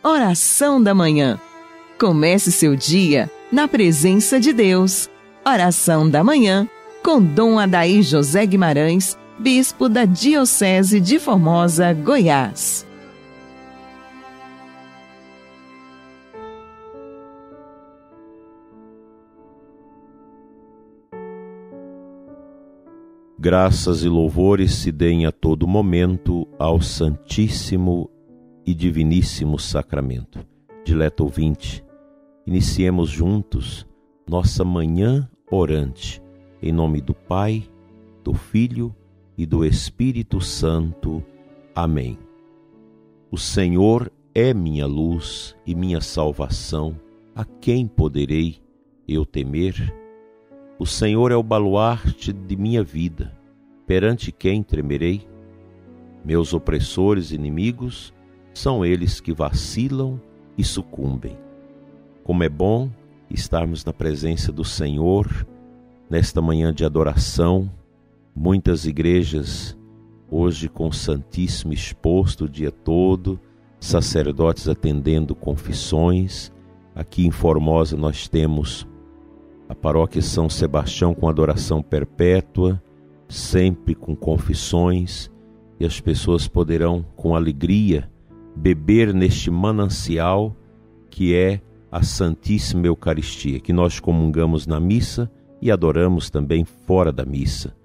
Oração da Manhã. Comece seu dia na presença de Deus. Oração da Manhã com Dom Adair José Guimarães, Bispo da Diocese de Formosa, Goiás. Graças e louvores se deem a todo momento ao Santíssimo e Diviníssimo Sacramento. Dileto ouvinte, iniciemos juntos nossa manhã orante, em nome do Pai, do Filho e do Espírito Santo. Amém. O Senhor é minha luz e minha salvação, a quem poderei eu temer? O Senhor é o baluarte de minha vida, perante quem tremerei? Meus opressores e inimigos são eles que vacilam e sucumbem. Como é bom estarmos na presença do Senhor nesta manhã de adoração. Muitas igrejas hoje com o Santíssimo exposto o dia todo, sacerdotes atendendo confissões. Aqui em Formosa nós temos a paróquia São Sebastião com adoração perpétua, sempre com confissões, e as pessoas poderão com alegria beber neste manancial que é a Santíssima Eucaristia, que nós comungamos na missa e adoramos também fora da missa.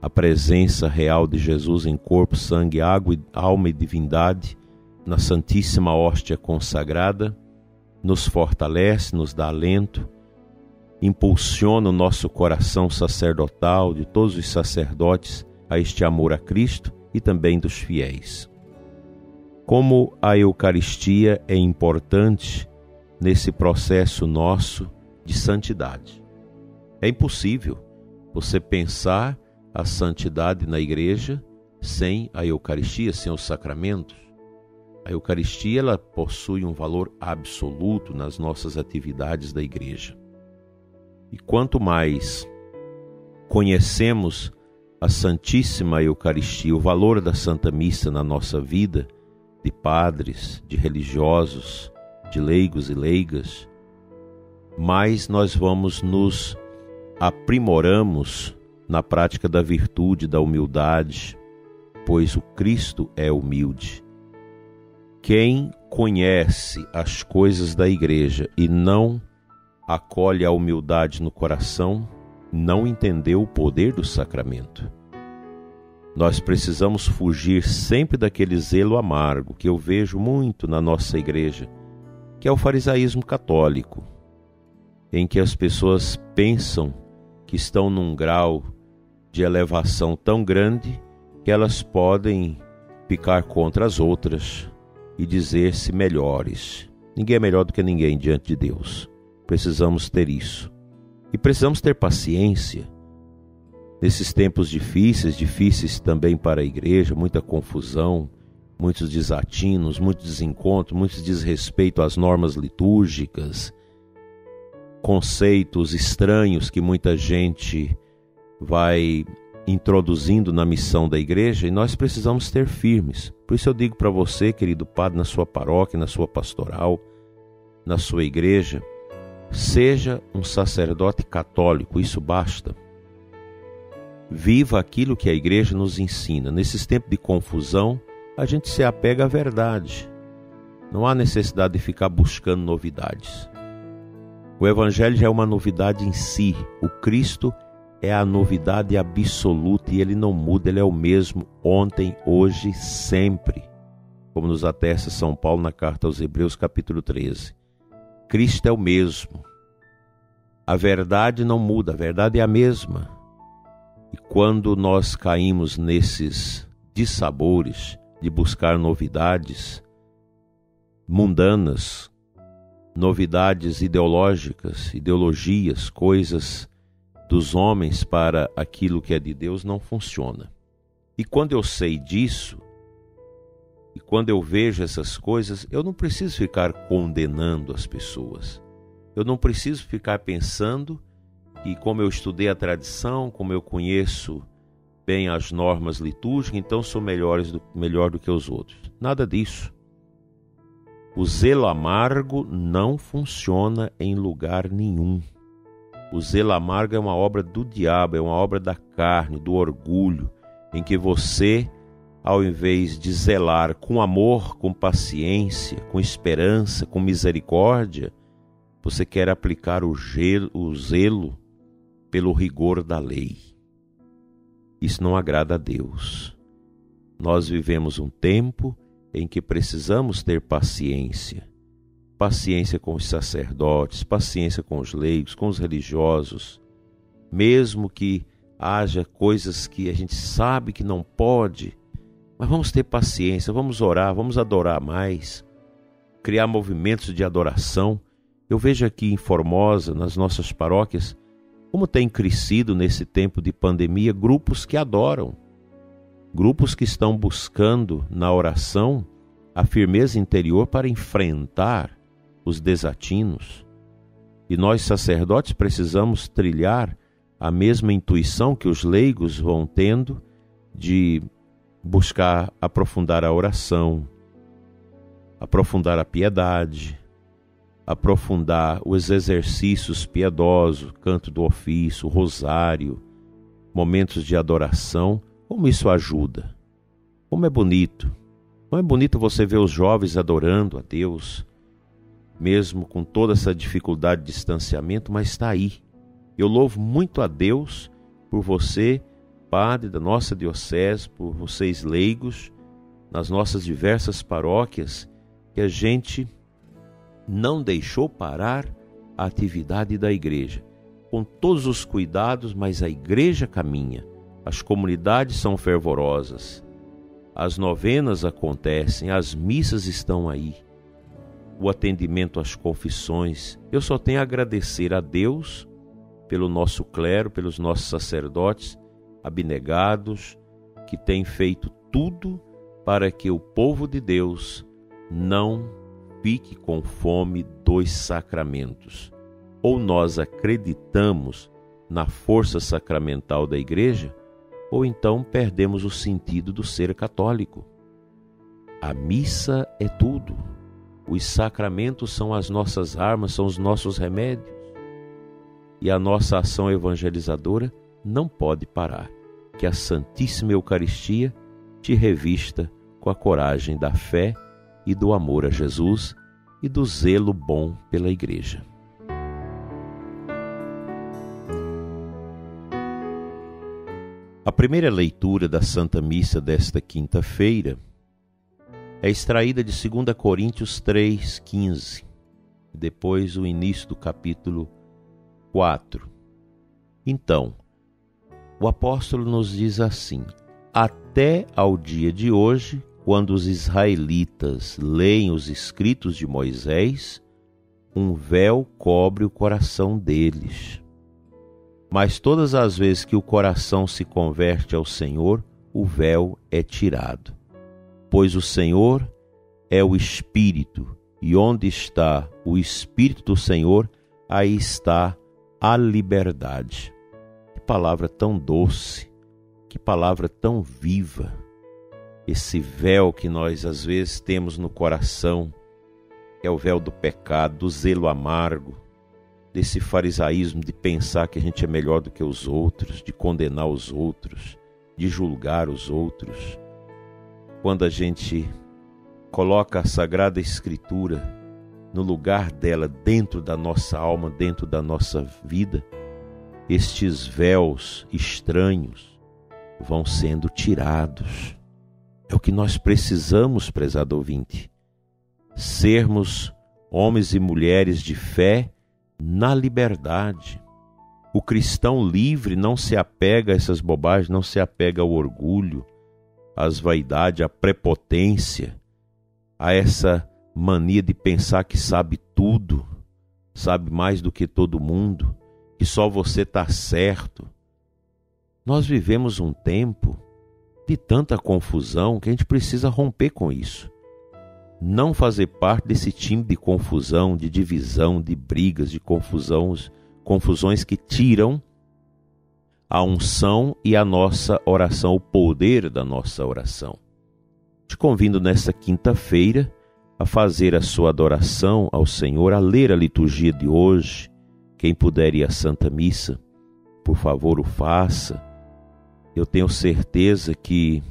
A presença real de Jesus em corpo, sangue, água, alma e divindade na Santíssima Hóstia consagrada nos fortalece, nos dá alento, impulsiona o nosso coração sacerdotal, de todos os sacerdotes, a este amor a Cristo e também dos fiéis. Como a Eucaristia é importante nesse processo nosso de santidade. É impossível você pensar a santidade na igreja sem a Eucaristia, sem os sacramentos. A Eucaristia ela possui um valor absoluto nas nossas atividades da igreja. E quanto mais conhecemos a Santíssima Eucaristia, o valor da Santa Missa na nossa vida, de padres, de religiosos, de leigos e leigas, mais nós vamos nos aprimoramos na prática da virtude, da humildade, pois o Cristo é humilde. Quem conhece as coisas da igreja e não acolhe a humildade no coração, não entendeu o poder do sacramento. Nós precisamos fugir sempre daquele zelo amargo que eu vejo muito na nossa igreja, que é o farisaísmo católico, em que as pessoas pensam que estão num grau de elevação tão grande que elas podem ficar contra as outras e dizer-se melhores. Ninguém é melhor do que ninguém diante de Deus. Precisamos ter isso. E precisamos ter paciência. Nesses tempos difíceis também para a igreja, muita confusão, muitos desatinos, muitos desencontros, muito desrespeito às normas litúrgicas, conceitos estranhos que muita gente vai introduzindo na missão da igreja, e nós precisamos ter firmes. Por isso eu digo para você, querido padre, na sua paróquia, na sua pastoral, na sua igreja, seja um sacerdote católico, isso basta. Viva aquilo que a igreja nos ensina. Nesses tempos de confusão, a gente se apega à verdade. Não há necessidade de ficar buscando novidades. O Evangelho já é uma novidade em si. O Cristo é a novidade absoluta e ele não muda, ele é o mesmo ontem, hoje, sempre. Como nos atesta São Paulo na carta aos Hebreus, capítulo 13. Cristo é o mesmo. A verdade não muda, a verdade é a mesma. E quando nós caímos nesses dissabores de buscar novidades mundanas, novidades ideológicas, ideologias, coisas dos homens para aquilo que é de Deus, não funciona. E quando eu sei disso, e quando eu vejo essas coisas, eu não preciso ficar condenando as pessoas. Eu não preciso ficar pensando que, como eu estudei a tradição, como eu conheço bem as normas litúrgicas, então sou melhor do que os outros. Nada disso. O zelo amargo não funciona em lugar nenhum. O zelo amargo é uma obra do diabo, é uma obra da carne, do orgulho, em que você, ao invés de zelar com amor, com paciência, com esperança, com misericórdia, você quer aplicar o zelo pelo rigor da lei. Isso não agrada a Deus. Nós vivemos um tempo em que precisamos ter paciência. Paciência com os sacerdotes, paciência com os leigos, com os religiosos. Mesmo que haja coisas que a gente sabe que não pode, mas vamos ter paciência, vamos orar, vamos adorar mais, criar movimentos de adoração. Eu vejo aqui em Formosa, nas nossas paróquias, como tem crescido nesse tempo de pandemia grupos que adoram, grupos que estão buscando na oração a firmeza interior para enfrentar os desatinos. E nós, sacerdotes, precisamos trilhar a mesma intuição que os leigos vão tendo de buscar aprofundar a oração, aprofundar a piedade, aprofundar os exercícios piedosos, canto do ofício, rosário, momentos de adoração. Como isso ajuda? Como é bonito! Não é bonito você ver os jovens adorando a Deus, mesmo com toda essa dificuldade de distanciamento, mas está aí. Eu louvo muito a Deus por você, padre da nossa diocese, por vocês leigos, nas nossas diversas paróquias, que a gente não deixou parar a atividade da igreja. Com todos os cuidados, mas a igreja caminha. As comunidades são fervorosas. As novenas acontecem, as missas estão aí. O atendimento às confissões. Eu só tenho a agradecer a Deus pelo nosso clero, pelos nossos sacerdotes abnegados, que têm feito tudo para que o povo de Deus não fique com fome dos sacramentos. Ou nós acreditamos na força sacramental da igreja, ou então perdemos o sentido do ser católico. A missa é tudo. Os sacramentos são as nossas armas, são os nossos remédios. E a nossa ação evangelizadora não pode parar. Que a Santíssima Eucaristia te revista com a coragem da fé e do amor a Jesus e do zelo bom pela Igreja. A primeira leitura da Santa Missa desta quinta-feira é extraída de 2 Coríntios 3,15, depois o início do capítulo 4. Então, o apóstolo nos diz assim: até ao dia de hoje, quando os israelitas leem os escritos de Moisés, um véu cobre o coração deles. Mas todas as vezes que o coração se converte ao Senhor, o véu é tirado. Pois o Senhor é o Espírito, e onde está o Espírito do Senhor, aí está a liberdade. Que palavra tão doce, que palavra tão viva. Esse véu que nós às vezes temos no coração, é o véu do pecado, do zelo amargo, desse farisaísmo de pensar que a gente é melhor do que os outros, de condenar os outros, de julgar os outros. Quando a gente coloca a Sagrada Escritura no lugar dela, dentro da nossa alma, dentro da nossa vida, estes véus estranhos vão sendo tirados. É o que nós precisamos, prezado ouvinte, sermos homens e mulheres de fé na liberdade. O cristão livre não se apega a essas bobagens, não se apega ao orgulho, às vaidades, à prepotência, a essa mania de pensar que sabe tudo, sabe mais do que todo mundo, que só você está certo. Nós vivemos um tempo de tanta confusão que a gente precisa romper com isso. Não fazer parte desse time de confusão, de divisão, de brigas, de confusões que tiram a unção e a nossa oração, o poder da nossa oração. Te convido nesta quinta-feira a fazer a sua adoração ao Senhor, a ler a liturgia de hoje. Quem puder ir à Santa Missa, por favor, o faça. Eu tenho certeza que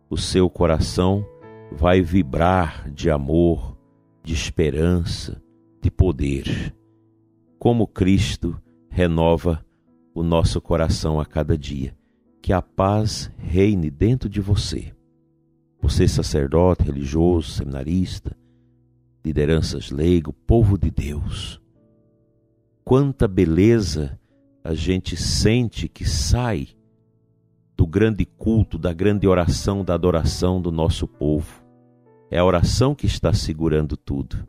o seu coração vai vibrar de amor, de esperança, de poder. Como Cristo renova o nosso coração a cada dia. Que a paz reine dentro de você. Você, sacerdote, religioso, seminarista, lideranças leigo, povo de Deus. Quanta beleza a gente sente que sai do grande culto, da grande oração, da adoração do nosso povo. É a oração que está segurando tudo.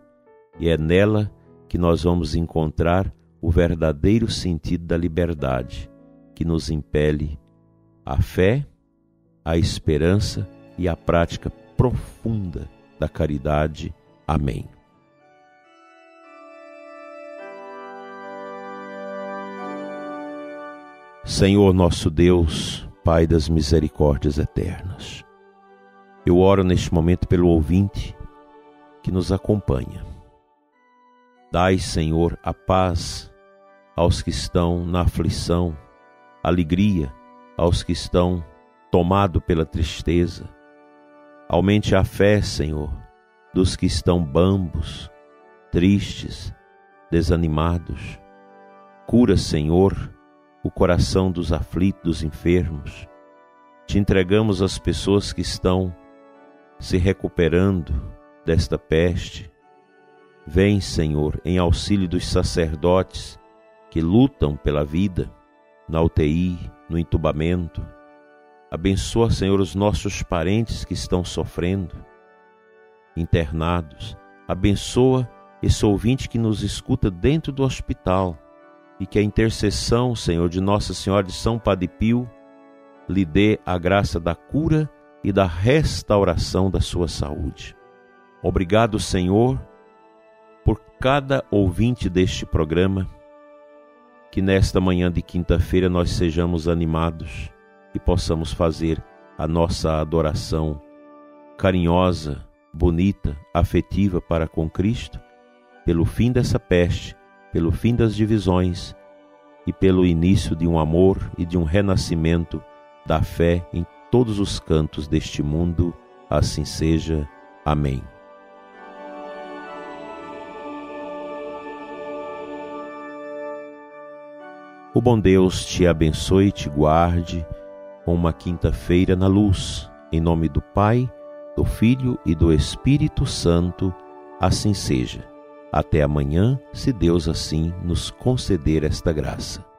E é nela que nós vamos encontrar o verdadeiro sentido da liberdade, que nos impele a fé, a esperança e a prática profunda da caridade. Amém. Senhor nosso Deus, Pai das misericórdias eternas, eu oro neste momento pelo ouvinte que nos acompanha. Dai, Senhor, a paz aos que estão na aflição, alegria aos que estão tomados pela tristeza. Aumente a fé, Senhor, dos que estão bambos, tristes, desanimados. Cura, Senhor, o coração dos aflitos, dos enfermos. Te entregamos as pessoas que estão se recuperando desta peste. Vem, Senhor, em auxílio dos sacerdotes que lutam pela vida, na UTI, no entubamento. Abençoa, Senhor, os nossos parentes que estão sofrendo, internados. Abençoa esse ouvinte que nos escuta dentro do hospital e que a intercessão, Senhor, de Nossa Senhora de São Padre Pio lhe dê a graça da cura e da restauração da sua saúde. Obrigado, Senhor, por cada ouvinte deste programa, que nesta manhã de quinta-feira nós sejamos animados e possamos fazer a nossa adoração carinhosa, bonita, afetiva para com Cristo, pelo fim dessa peste, pelo fim das divisões e pelo início de um amor e de um renascimento da fé em todos os cantos deste mundo. Assim seja. Amém. O bom Deus te abençoe e te guarde com uma quinta-feira na luz. Em nome do Pai, do Filho e do Espírito Santo, assim seja. Até amanhã, se Deus assim nos conceder esta graça.